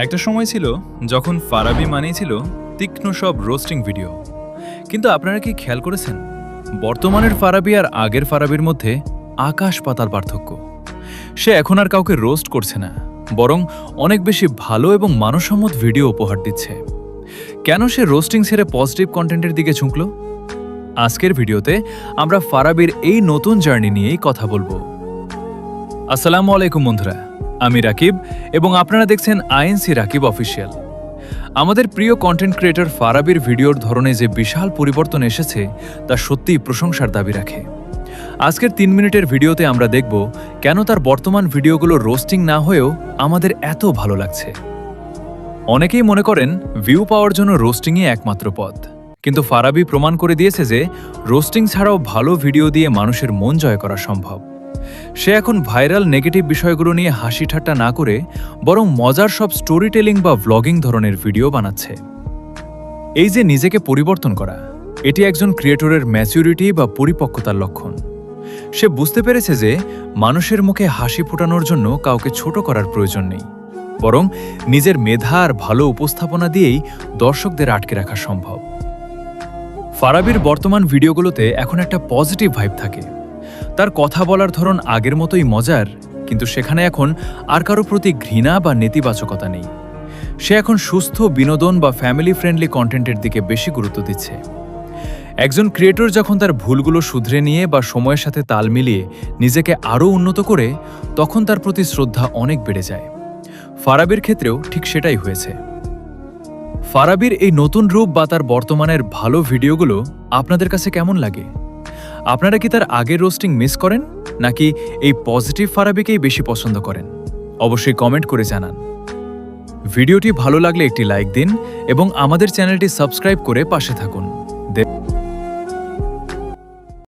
একটা সময় ছিল যখন ফারাবি মানেই ছিল তীক্ষ্ণ সব রোস্টিং ভিডিও। কিন্তু আপনারা কি খেয়াল করেছেন বর্তমানের ফারাবি আর আগের ফারাবির মধ্যে আকাশ পাতাল পার্থক্য। সে এখন আর কাউকে রোস্ট করছে না, বরং অনেক বেশি ভালো এবং মানসম্মত ভিডিও উপহার দিচ্ছে। কেন সে রোস্টিং ছেড়ে পজিটিভ কন্টেন্টের দিকে ঝুঁকল? আজকের ভিডিওতে আমরা ফারাবির এই নতুন জার্নি নিয়েই কথা বলবো। আসসালামু আলাইকুম বন্ধুরা, আমি রাকিব এবং আপনারা দেখছেন আইএনসি রাকিব অফিসিয়াল। আমাদের প্রিয় কন্টেন্ট ক্রিয়েটর ফারাবির ভিডিওর ধরনে যে বিশাল পরিবর্তন এসেছে তা সত্যিই প্রশংসার দাবি রাখে। আজকের 3 মিনিটের ভিডিওতে আমরা দেখব কেন তার বর্তমান ভিডিওগুলো রোস্টিং না হয়েও আমাদের এত ভালো লাগছে। অনেকেই মনে করেন ভিউ পাওয়ার জন্য রোস্টিংই একমাত্র পথ, কিন্তু ফারাবি প্রমাণ করে দিয়েছে যে রোস্টিং ছাড়াও ভালো ভিডিও দিয়ে মানুষের মন জয় করা সম্ভব। সে এখন ভাইরাল নেগেটিভ বিষয়গুলো নিয়ে হাসি ঠাট্টা না করে বরং মজার সব স্টোরি টেলিং বা ভ্লগিং ধরনের ভিডিও বানাচ্ছে। এই যে নিজেকে পরিবর্তন করা, এটি একজন ক্রিয়েটরের ম্যাচুরিটি বা পরিপক্কতার লক্ষণ। সে বুঝতে পেরেছে যে মানুষের মুখে হাসি ফোটানোর জন্য কাউকে ছোট করার প্রয়োজন নেই, বরং নিজের মেধা আর ভালো উপস্থাপনা দিয়েই দর্শকদের আটকে রাখা সম্ভব। ফারাবির বর্তমান ভিডিওগুলোতে এখন একটা পজিটিভ ভাইব থাকে। তার কথা বলার ধরন আগের মতোই মজার, কিন্তু সেখানে এখন আর কারো প্রতি ঘৃণা বা নেতিবাচকতা নেই। সে এখন সুস্থ বিনোদন বা ফ্যামিলি ফ্রেন্ডলি কন্টেন্টের দিকে বেশি গুরুত্ব দিচ্ছে। একজন ক্রিয়েটর যখন তার ভুলগুলো শুধরে নিয়ে বা সময়ের সাথে তাল মিলিয়ে নিজেকে আরও উন্নত করে, তখন তার প্রতি শ্রদ্ধা অনেক বেড়ে যায়। ফারাবির ক্ষেত্রেও ঠিক সেটাই হয়েছে। ফারাবির এই নতুন রূপ বা তার বর্তমানের ভালো ভিডিওগুলো আপনাদের কাছে কেমন লাগে? আপনারা কি তার আগের রোস্টিং মিস করেন, নাকি এই পজিটিভ ফারাবিকেই বেশি পছন্দ করেন? অবশ্যই কমেন্ট করে জানান। ভিডিওটি ভালো লাগলে একটি লাইক দিন এবং আমাদের চ্যানেলটি সাবস্ক্রাইব করে পাশে থাকুন।